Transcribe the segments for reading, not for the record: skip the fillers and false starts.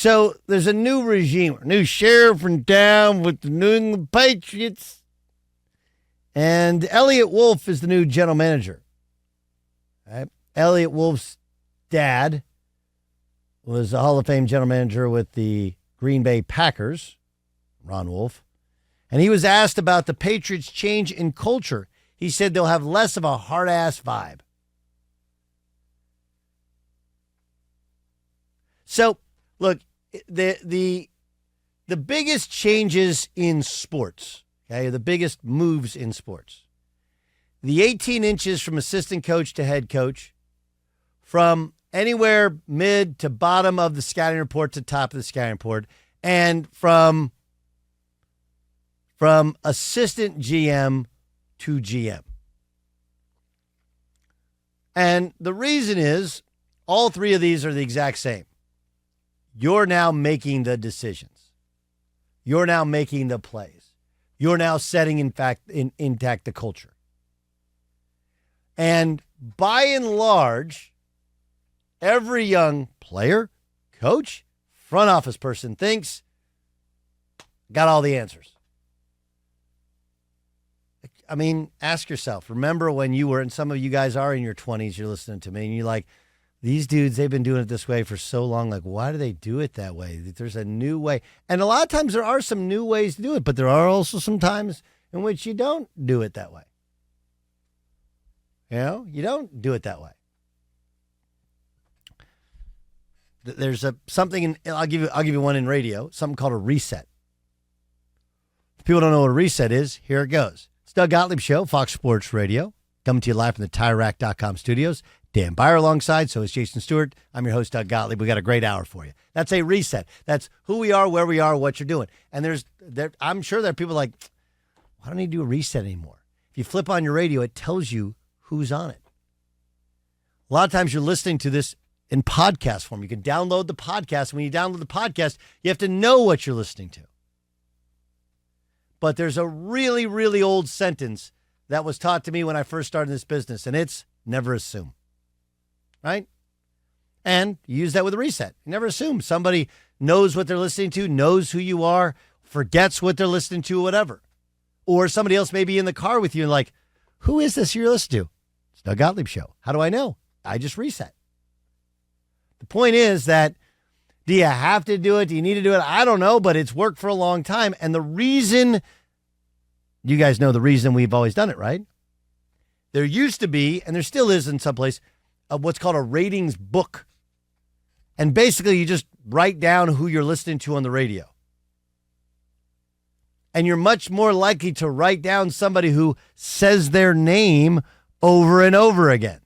So there's a new regime, a new sheriff in town with the New England Patriots. And Eliot Wolf is the new general manager. Right? Eliot Wolf's dad was a Hall of Fame general manager with the Green Bay Packers, Ron Wolf. And he was asked about the Patriots' change in culture. He said they'll have less of a hard-ass vibe. So, look, the biggest changes in sports, okay, the biggest moves in sports, the 18 inches from assistant coach to head coach, from anywhere mid to bottom of the scouting report to top of the scouting report, and from assistant GM to GM. And the reason is all three of these are the exact same. You're now making the decisions. You're now making the plays. You're now setting, intact the culture. And by and large, every young player, coach, front office person thinks, got all the answers. I mean, ask yourself, remember when you were, and some of you guys are in your 20s, you're listening to me, and you're like, these dudes, they've been doing it this way for so long. Like, why do they do it that way? There's a new way. And a lot of times there are some new ways to do it, but there are also some times in which you don't do it that way. You know, you don't do it that way. There's something, I'll give you one in radio, something called a reset. If people don't know what a reset is, here it goes. It's Doug Gottlieb Show, Fox Sports Radio, coming to you live from the TireRack.com studios. Dan Byer alongside, so is Jason Stewart. I'm your host, Doug Gottlieb. We got a great hour for you. That's a reset. That's who we are, where we are, what you're doing. And I'm sure there are people like, why don't you do a reset anymore? If you flip on your radio, it tells you who's on it. A lot of times you're listening to this in podcast form. You can download the podcast. When you download the podcast, you have to know what you're listening to. But there's a really, really old sentence that was taught to me when I first started this business, and it's never assume. Right? And you use that with a reset. You never assume somebody knows what they're listening to, knows who you are, forgets what they're listening to, whatever. Or somebody else may be in the car with you and like, who is this you're listening to? It's Doug Gottlieb Show. How do I know? I just reset. The point is that, do you have to do it? Do you need to do it? I don't know, but it's worked for a long time. And the reason, you guys know the reason we've always done it, right? There used to be, and there still is in some place, what's called a ratings book. And basically you just write down who you're listening to on the radio. And you're much more likely to write down somebody who says their name over and over again.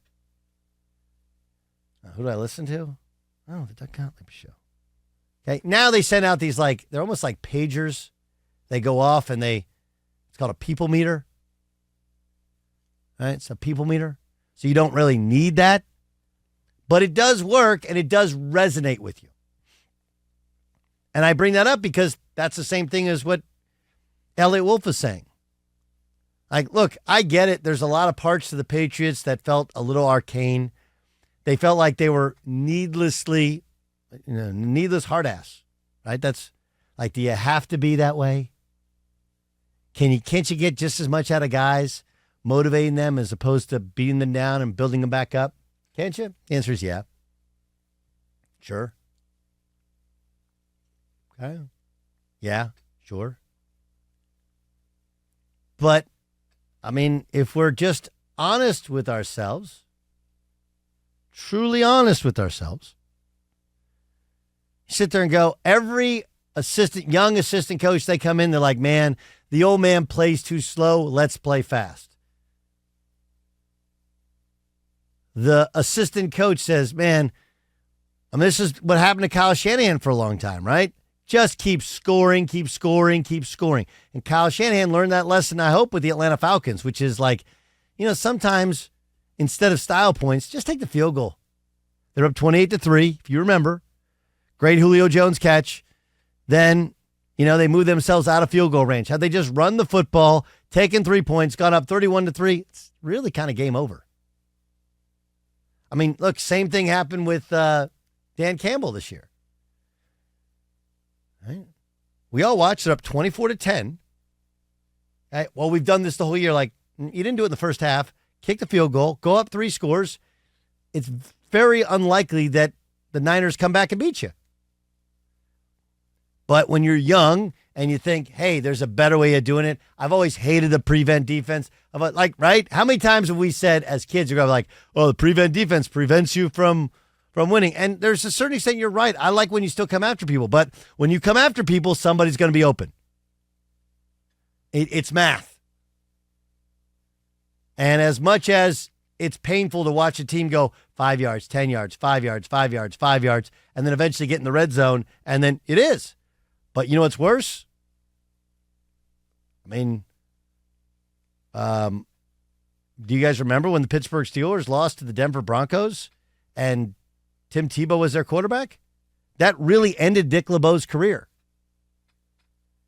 Now, who do I listen to? Oh, the Doug Gottlieb Show. Okay, now they send out these they're almost like pagers. They go off and it's called a people meter. Right? It's a people meter. So you don't really need that. But it does work, and it does resonate with you. And I bring that up because that's the same thing as what Eliot Wolf is saying. Like, look, I get it. There's a lot of parts to the Patriots that felt a little arcane. They felt like they were needless hard ass, right? That's like, do you have to be that way? Can't you get just as much out of guys motivating them as opposed to beating them down and building them back up? Can't you? The answer is yeah. Sure. Okay. Yeah, sure. But, I mean, if we're just honest with ourselves, truly honest with ourselves, you sit there and go, every young assistant coach, they come in, they're like, man, the old man plays too slow. Let's play fast. The assistant coach says, man, this is what happened to Kyle Shanahan for a long time, right? Just keep scoring, keep scoring, keep scoring. And Kyle Shanahan learned that lesson, I hope, with the Atlanta Falcons, which is like, sometimes instead of style points, just take the field goal. They're up 28-3, if you remember. Great Julio Jones catch. Then, they move themselves out of field goal range. Had they just run the football, taken 3 points, gone up 31-3, it's really kind of game over. I mean, look, same thing happened with Dan Campbell this year. Right? We all watched it up 24-10. Right? Well, we've done this the whole year. Like, you didn't do it in the first half. Kick the field goal. Go up 3 scores. It's very unlikely that the Niners come back and beat you. But when you're young and you think, hey, there's a better way of doing it. I've always hated the prevent defense. Like, right? How many times have we said as kids, you're going to be like, oh, the prevent defense prevents you from winning. And there's a certain extent you're right. I like when you still come after people. But when you come after people, somebody's going to be open. It's math. And as much as it's painful to watch a team go 5 yards, 10 yards, 5 yards, 5 yards, 5 yards, and then eventually get in the red zone, and then it is. But you know what's worse? I mean, do you guys remember when the Pittsburgh Steelers lost to the Denver Broncos and Tim Tebow was their quarterback? That really ended Dick LeBeau's career.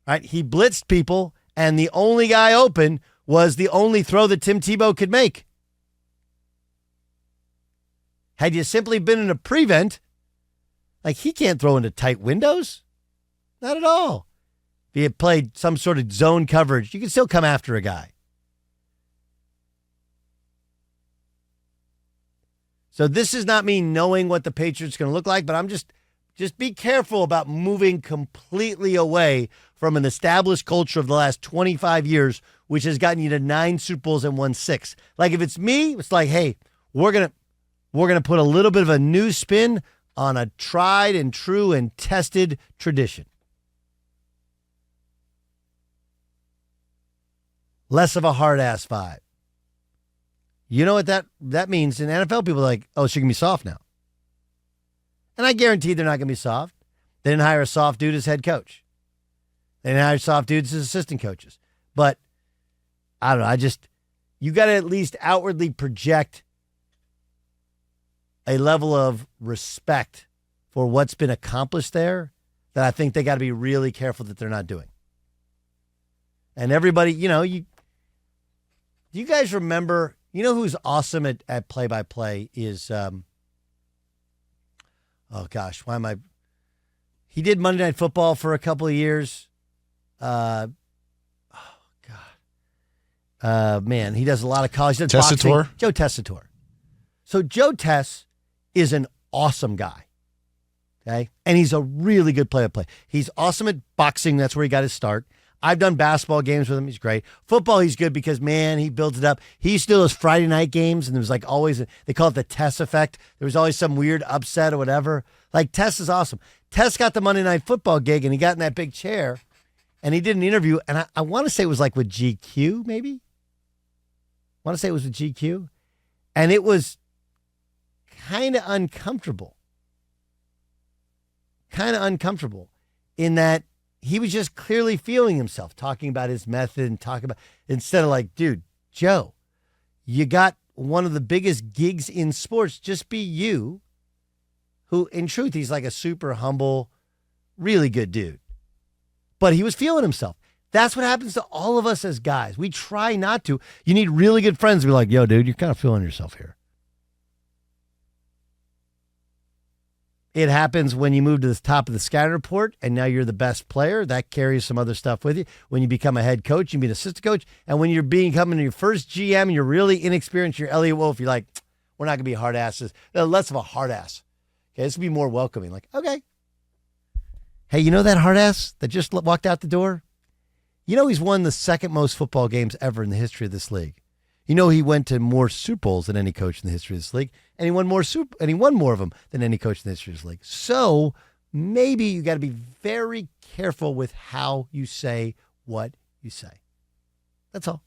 Right? He blitzed people, and the only guy open was the only throw that Tim Tebow could make. Had you simply been in a prevent, like he can't throw into tight windows. Not at all. If you had played some sort of zone coverage, you can still come after a guy. So this is not me knowing what the Patriots are going to look like, but I'm just be careful about moving completely away from an established culture of the last 25 years, which has gotten you to 9 Super Bowls and won 6. Like if it's me, it's like, hey, we're gonna put a little bit of a new spin on a tried and true and tested tradition. Less of a hard-ass vibe. You know what that means? In NFL, people are like, oh, she can be soft now. And I guarantee they're not going to be soft. They didn't hire a soft dude as head coach. They didn't hire soft dudes as assistant coaches. But, I don't know, you got to at least outwardly project a level of respect for what's been accomplished there that I think they got to be really careful that they're not doing. And everybody, do you guys remember, who's awesome at play-by-play is, he did Monday Night Football for a couple of years. Man, he does a lot of college. He does Tessitore? Boxing. Joe Tessitore. So Joe Tess is an awesome guy, okay? And he's a really good play-by-play. He's awesome at boxing. That's where he got his start. I've done basketball games with him. He's great. Football, he's good because, man, he builds it up. He used to do those Friday night games, and there was like always, they call it the Tess effect. There was always some weird upset or whatever. Like, Tess is awesome. Tess got the Monday Night Football gig, and he got in that big chair, and he did an interview, and I want to say it was like with GQ, maybe? I want to say it was with GQ. And it was kind of uncomfortable. In that he was just clearly feeling himself, talking about his method and instead of like, dude, Joe, you got one of the biggest gigs in sports. Just be you, who in truth, he's like a super humble, really good dude. But he was feeling himself. That's what happens to all of us as guys. We try not to. You need really good friends to be like, yo, dude, you're kind of feeling yourself here. It happens when you move to the top of the scouting report and now you're the best player. That carries some other stuff with you. When you become a head coach, you be an assistant coach. And when you're becoming your first GM and you're really inexperienced, you're Eliot Wolf, you're like, we're not going to be hard asses. Less of a hard ass. Okay, this will be more welcoming. Like, okay. Hey, you know that hard ass that just walked out the door? He's won the second most football games ever in the history of this league. He went to more Super Bowls than any coach in the history of this league, and he won more of them than any coach in the history of this league. So maybe you got to be very careful with how you say what you say. That's all.